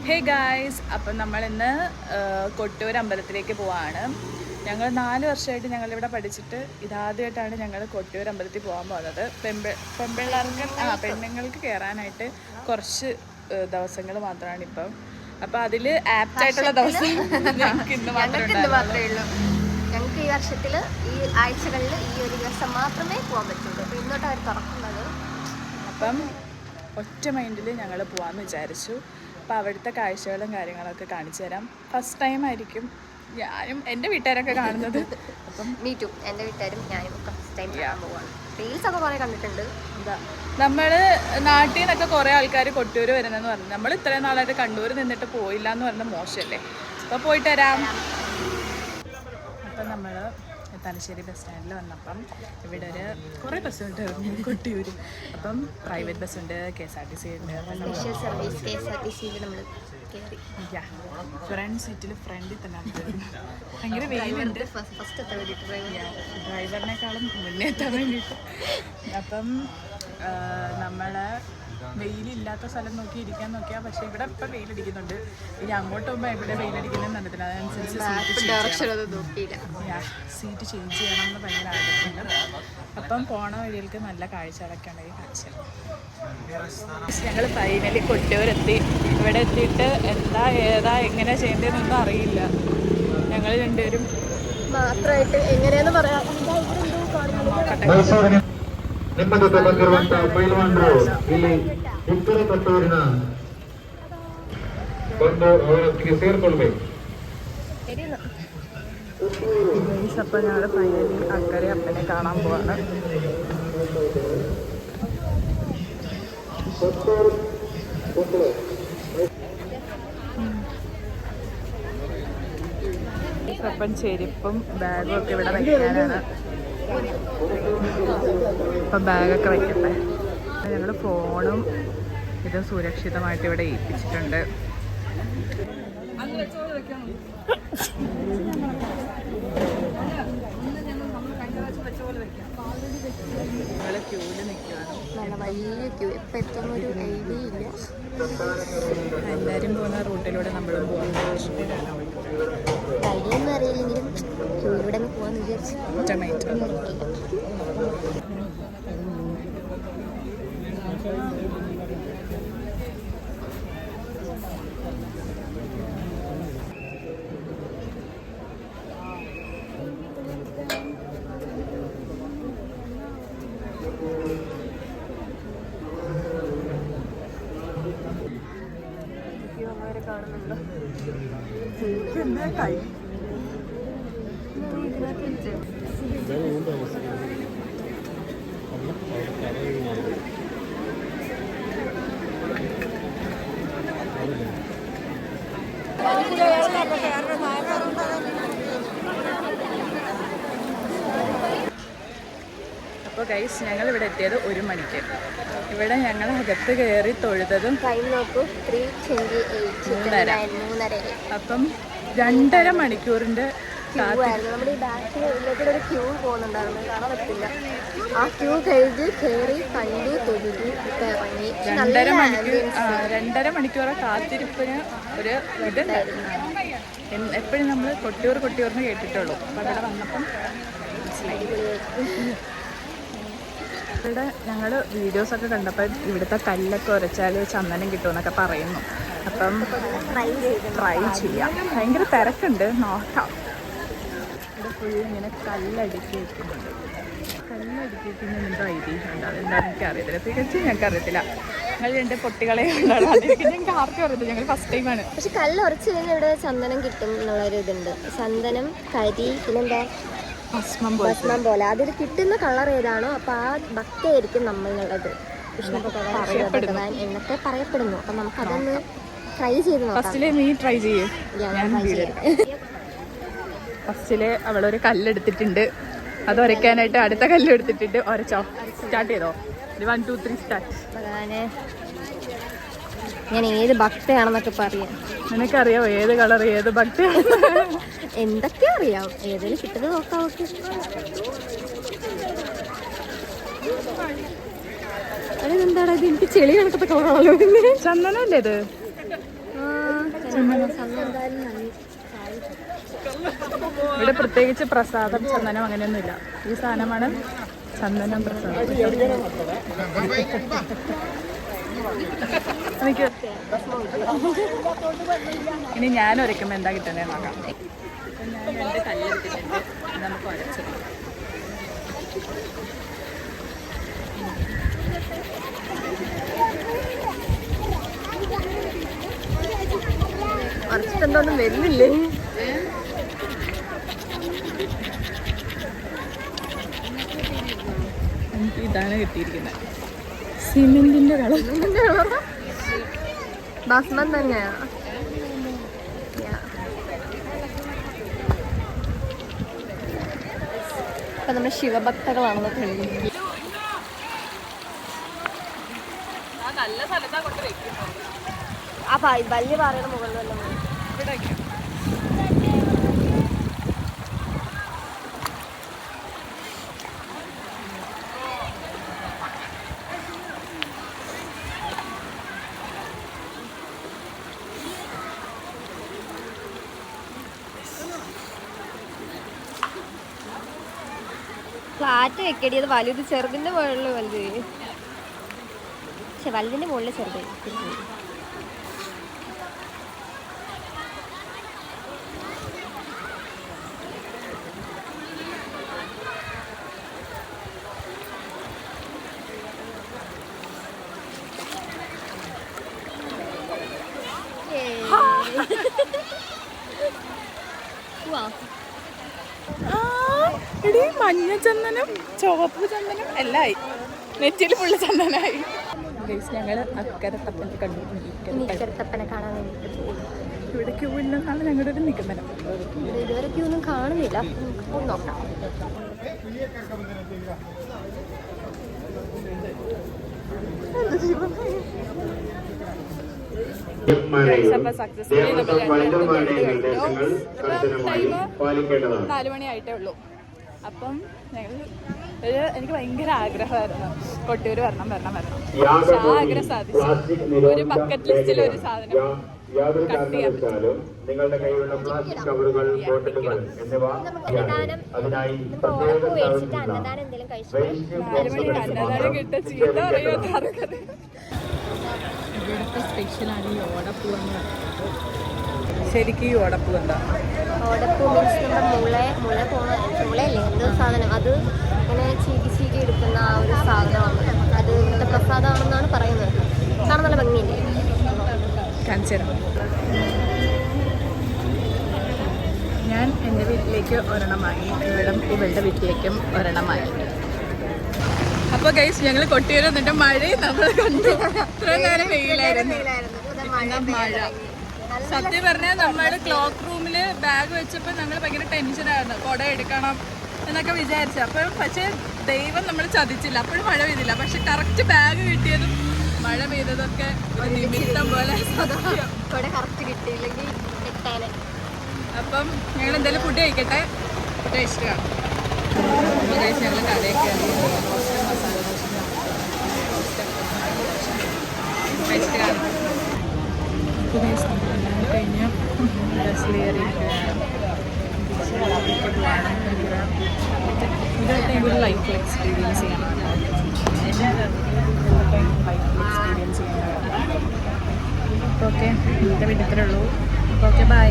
Hey guys, അപ്പം നമ്മളിന്ന് കൊട്ടൂർ അമ്പലത്തിലേക്ക് പോവാണ്. ഞങ്ങൾ 4 വർഷമായിട്ട് ഞങ്ങളിവിടെ പഠിച്ചിട്ട് ഇതാദ്യമായിട്ടാണ് ഞങ്ങൾ കൊട്ടൂർ അമ്പലത്തിൽ പോകാൻ പോകുന്നത്. പെണ്ണുങ്ങൾക്ക് കയറാനായിട്ട് കുറച്ച് ദിവസങ്ങൾ മാത്രമാണ് ഇപ്പം. അപ്പം അതിൽ ആപ്റ്റായിട്ടുള്ള ദിവസം ഞങ്ങൾക്ക് ഇന്ന് മാത്രമേ ഉള്ളൂ. ഞങ്ങൾക്ക് ഈ വർഷത്തിൽ ഈ ആഴ്ചകളിൽ ഈ ഒരു ദിവസം മാത്രമേ പോകാൻ പറ്റുള്ളൂ. അപ്പോൾ ഇന്നോട്ട് അവർ തുറക്കുന്നത്. അപ്പം ഒറ്റ മൈൻഡിൽ ഞങ്ങൾ പോകാമെന്ന് വിചാരിച്ചു. അപ്പോൾ അവിടുത്തെ കാഴ്ചകളും കാര്യങ്ങളൊക്കെ കാണിച്ചു തരാം. ഫസ്റ്റ് ടൈം ആയിരിക്കും ഞാനും എൻ്റെ വീട്ടുകാരൊക്കെ കാണുന്നത്. അപ്പം മീറ്റും എൻ്റെ വീട്ടുകാരും ഞാനും ഫസ്റ്റ് ടൈം പോവാണ്. റീൽസൊക്കെ കുറേ കണ്ടിട്ടുണ്ട്. എന്താ നമ്മൾ നാട്ടിൽ നിന്നൊക്കെ കുറേ ആൾക്കാർ കൊട്ടൂർ വരുന്നതെന്ന് പറഞ്ഞു. നമ്മൾ ഇത്രയും നാളായിട്ട് കണ്ണൂർ നിന്നിട്ട് പോയില്ല എന്ന് പറഞ്ഞാൽ മോശമല്ലേ. അപ്പോൾ പോയിട്ട് വരാം. അപ്പം നമ്മൾ തലശ്ശേരി ബസ് സ്റ്റാൻഡിൽ വന്നപ്പം ഇവിടെ കുറേ ബസ്സുണ്ട് കൊട്ടിയൂർ. അപ്പം പ്രൈവറ്റ് ബസ്സുണ്ട്, KSRTC ഉണ്ട്. സ്പെഷ്യൽ സർവീസ് KSRTCയിൽ നമ്മൾ കയറി. ഫ്രണ്ട് സീറ്റിൽ ഫ്രണ്ടിൽ തന്നെ ഭയങ്കര വെയിലുണ്ട്. ഫസ്റ്റ് എത്താൻ വേണ്ടിയിട്ട് ഡ്രൈവറിനേക്കാളും മുന്നേ എത്താൻ വേണ്ടിയിട്ട്. അപ്പം നമ്മൾ വെയിലില്ലാത്ത സ്ഥലം നോക്കി ഇരിക്കാൻ നോക്കിയാൽ പക്ഷേ ഇവിടെ ഇപ്പം വെയിലടിക്കുന്നുണ്ട്. ഇനി അങ്ങോട്ട് പോകുമ്പോൾ എവിടെ വെയിലടിക്കുന്നതെന്ന് കണ്ടിട്ടില്ല. അതനുസരിച്ച് സീറ്റ് ചേഞ്ച് ചെയ്യണം എന്ന് ഭയങ്കര ആഗ്രഹമുണ്ട്. അപ്പം പോണ വഴികൾക്ക് നല്ല കാഴ്ചകളൊക്കെ ഉണ്ടെങ്കിൽ കാണിച്ചു. ഞങ്ങൾ ഫൈനലി കൊട്ടിയൂരെത്തി. ഇവിടെ എത്തിയിട്ട് എന്താ ഏതാ എങ്ങനെ ചെയ്യേണ്ടതെന്നൊന്നും അറിയില്ല. ഞങ്ങൾ രണ്ടുപേരും മാത്രമായിട്ട് എങ്ങനെയാന്ന് പറയാം. ನಿಮ್ಮ ಜೊತೆ ಬಂದಿರುವಂತಹ ಪೈಲ್ವಾನರು ಇಲ್ಲಿ ಇಬ್ಬರ ಕಟ್ಟೂರಿನ ಬಂದು ಅವರೊಟ್ಟಿಗೆ ಸೇರ್ಕೊಳ್ಬೇಕು. അപ്പം ഞങ്ങൾ ഫൈനലി അക്കരെ അപ്പനെ കാണാൻ പോവാണ്. അപ്പം ചെരുപ്പും ബാഗും ഒക്കെ ഇവിടെ വയ്ക്കാനാണ്. അപ്പം ബാഗൊക്കെ വയ്ക്കട്ടെ. ഞങ്ങൾ ഫോണും ഇത് സുരക്ഷിതമായിട്ട് ഇവിടെ ഏൽപ്പിച്ചിട്ടുണ്ട്. ഞങ്ങൾ ക്യൂവിൽ നിൽക്കുകയാണ്. നല്ല വലിയ ക്യൂ. എപ്പോൾ എത്തുന്നൊരു ഐഡിയ ഇല്ല. എല്ലാവരും പോകുന്ന റൂട്ടിലൂടെ നമ്മളും പോകുന്നത്. ഐഡിയൊന്നും അറിയില്ലെങ്കിലും ക്യൂയിലൂടെ പോകാമെന്ന് വിചാരിച്ചു. കാണുന്നുണ്ടോ? കൈ അപ്പോൾ ഗൈസ്, ഞങ്ങൾ ഇവിടെ എത്തിയത് 1 മണിക്ക്. ഇവിടെ ഞങ്ങൾ അകത്ത് കയറി തൊഴുതതും ടൈം നോക്കൂ 3:28. അപ്പം 2.5 മണിക്കൂറിൻ്റെ നമ്മുടെ ഈ ബാക്കിൽ ഒരു ക്യൂ പോകുന്നുണ്ടായിരുന്നു, കാണാൻ പറ്റില്ല. ആ ക്യൂ കഴിഞ്ഞ് കയറി കണ്ടു തൊഴുതു ഇപ്പം ഇറങ്ങി. 2.5 മണിക്കൂറെ കാത്തിരിപ്പിന് ഒരു ഇതുണ്ടായിരുന്നു. എപ്പോഴും നമ്മൾ കൊട്ടിയൂർന്ന് കേട്ടിട്ടുള്ളൂ. അപ്പം അവിടെ വന്നപ്പം ഇവിടെ ഞങ്ങൾ വീഡിയോസൊക്കെ കണ്ടപ്പോൾ ഇവിടുത്തെ കല്ലൊക്കെ ഉരച്ചാൽ ചന്ദനം കിട്ടുമെന്നൊക്കെ പറയുന്നു. അപ്പം ട്രൈ ചെയ്യാം. ഭയങ്കര തിരക്കുണ്ട്, നോക്കാം. ഇവിടെ ഫുൾ ഇങ്ങനെ കല്ലടുക്കി വയ്ക്കുന്നുണ്ട്. കല്ലടുക്കി വയ്ക്കുന്ന എന്തോ ഐതിഹ്യമുണ്ട്. അതെന്താണെന്ന് എനിക്കറിയത്തില്ല. തികച്ചും ഞങ്ങൾക്ക് അറിയത്തില്ല. ഞങ്ങൾ 2 പൊട്ടികളെ ഉണ്ടാകും. അതിലേക്ക് ഞങ്ങൾക്ക് ആർക്കും അറിയത്തില്ല. ഞങ്ങൾ ഫസ്റ്റ് ടൈമാണ്. പക്ഷെ കല്ല് ഉറച്ച് കഴിഞ്ഞാൽ ഇവിടെ ചന്ദനം കിട്ടും എന്നുള്ളൊരു ഇതുണ്ട്. ചന്ദനം, കരി, പിന്നെന്താ ഭസ്മം പോലെ. അതിൽ കിട്ടുന്ന കളർ ഏതാണോ അപ്പൊ ആ ഭക്തിയായിരിക്കും നമ്മളുള്ളത് എന്നൊക്കെ പറയപ്പെടുന്നു. അപ്പൊ നമുക്ക് അതൊന്ന് ട്രൈ ചെയ്ത് നോക്കാം. നീ ട്രൈ ചെയ്യേ. ഫസ്റ്റില് അവളൊരു കല്ലെടുത്തിട്ടുണ്ട്. അത് ഉരയ്ക്കാനായിട്ട് അടുത്ത കല്ല് എടുത്തിട്ടുണ്ട്. ഉരച്ചോ, സ്റ്റാർട്ട് ചെയ്തോ. 1 2 3 സ്റ്റാർട്ട്. ഞാൻ ഏത് ഭക്തയാണെന്നൊക്കെ പറയാം. നിനക്കറിയാമോ ഏത് കളർ ഏത് ഭക്തയാണ്? എന്തൊക്കെ അറിയാം. ഏതെങ്കിലും കിട്ടുന്നത് നോക്കാം. അതെന്താടാ ഇത്? എനിക്ക് ചെളി കണക്കത്തെ കളറാണല്ലോ. ചന്ദനല്ലേ ഇത്? ഇവിടെ പ്രത്യേകിച്ച് പ്രസാദം ചന്ദനം അങ്ങനെയൊന്നുമില്ല. ഈ സാധനമാണ് ചന്ദനം പ്രസാദം. ഇനി ഞാൻ ഒരുക്കുമ്പോൾ എന്താ കിട്ടുന്നത് നോക്കാം. ഞാൻ 2 കല്ലെടുത്തിട്ടുണ്ട്, നമുക്ക് ഉരച്ചത്. ഉറച്ചിട്ടെന്തോന്നും വരുന്നില്ലേ? എനിക്ക് ഇതാണ് കിട്ടിയിരിക്കുന്നത്, സിമെന്റിന്റെ കളർ. ഭസ്മം തന്നെയാ. ഇപ്പൊ നമ്മൾ ശിവഭക്തകളാണെന്ന് തെളിയിക്കും. നല്ല സ്ഥലത്താ കൊണ്ട് വെക്കുന്നത്. ആ വലിയ പാറയുടെ മുകളിലെല്ലാം ഇവിടെ ഫ്ലാറ്റ് വെക്കടി. അത് വലുത് ചെറുതിന്റെ മുകളിൽ വലുത്. പക്ഷെ വലുതിന്റെ മുകളിൽ ചെറുത്. മഞ്ഞ ചന്ദനം, ചുവപ്പ് ചന്ദനം എല്ലാം ആയി. നെറ്റിയിൽ ഫുള്ള് ചന്ദനായി. ഞങ്ങൾ അക്കരത്തപ്പനെ കണ്ടു. ഇക്കരത്തപ്പനെ കാണാൻ വേണ്ടിട്ട് ഇവിടെ ക്യൂ ഇല്ലെന്നാണ് ഞങ്ങളുടെ ഒരു നിഗമനം. ഇതുവരെ ക്യൂ ഒന്നും കാണുന്നില്ല. പോയി നോക്കാം. സക്സസ്ഫുള്ളി നമ്മൾ 4 മണിയായിട്ടേ ഉള്ളൂ. അപ്പം ഞങ്ങൾ എനിക്ക് ഭയങ്കര ആഗ്രഹമായിരുന്നു കൊട്ടിയൂർ വരണം. പക്ഷെ ആ ആഗ്രഹം സാധിച്ചു. ഒരു ബക്കറ്റ് ലിസ്റ്റിൽ ഒരു സാധനം കട്ട് ചെയ്യാൻ പറ്റും. നിങ്ങളുടെ കയ്യിലുള്ള പ്ലാസ്റ്റിക് കവറുകൾ, ബോട്ടിലുകൾ എന്നിവ അതിനായി അന്നദാനം എന്തെങ്കിലും കഴിച്ചു. 4 മണി അന്നദാനം കിട്ട ചീത്ത അറിയോ? ഇവിടുത്തെ സ്പെഷ്യലാണ് ഈ ഓടപ്പൂ എന്ന് പറയുന്നത്. ശരിക്കും ഈ ഓടപ്പൂ എന്താ? ഓടപ്പൂ മീൻസ് നമ്മുടെ മുളയല്ലേ എന്തോ സാധനം, അത് ഇങ്ങനെ ചീകി എടുക്കുന്ന ആ ഒരു സാധനമാണ്. അത് ഇവിടുത്തെ പ്രസാദമാണെന്നാണ് പറയുന്നത്. കാണാൻ നല്ല ഭംഗിയില്ലേ? കാണിച്ചുതരാം. ഞാൻ എൻ്റെ വീട്ടിലേക്ക് ഒരെണ്ണം വാങ്ങി, ഇവളുടെ വീട്ടിലേക്കും ഒരെണ്ണം വാങ്ങി. അപ്പോൾ ഗൈസ് ഞങ്ങൾ കൊട്ടിയൂർ വന്നിട്ട് മഴയും നമ്മൾ കണ്ടു. ഇത്രയും നേരം വെയിലായിരുന്നു, മഴ. സത്യം പറഞ്ഞാൽ നമ്മൾ ക്ലോക്ക് റൂമിൽ ബാഗ് വെച്ചപ്പോൾ ഞങ്ങൾ ഭയങ്കര ടെൻഷനായിരുന്നു, കുട എടുക്കണം എന്നൊക്കെ വിചാരിച്ചു. അപ്പം പക്ഷേ ദൈവം നമ്മൾ ചതിച്ചില്ല, അപ്പോഴും മഴ പെയ്തില്ല. പക്ഷെ കറക്റ്റ് ബാഗ് കിട്ടിയതും മഴ പെയ്തതൊക്കെ നിമിത്തം പോലെ കറക്റ്റ് കിട്ടിയില്ലെങ്കിൽ കിട്ടാനെ. അപ്പം ഞങ്ങൾ എന്തായാലും ഫുഡ് കഴിക്കട്ടെ, ഫുഡ് കഴിച്ചിട്ട് കാണാം. അപ്പോൾ കഴിച്ച് ഞങ്ങൾ കടയൊക്കെ മസാല ദോശ കഴിച്ചിട്ട് കാണാം. കഴിഞ്ഞ ബസ്സിൽ കയറിയിരിക്കുകയാണ്. ഇതൊക്കെ ഒരു ലൈഫ് എക്സ്പീരിയൻസ് ചെയ്യണം. ലൈഫ് എക്സ്പീരിയൻസ് ചെയ്യണം. അപ്പോൾ ഓക്കെ, എൻ്റെ വീട്ടിൽ ഇത്രേ ഉള്ളൂ. അപ്പോൾ ഓക്കെ, ബൈ.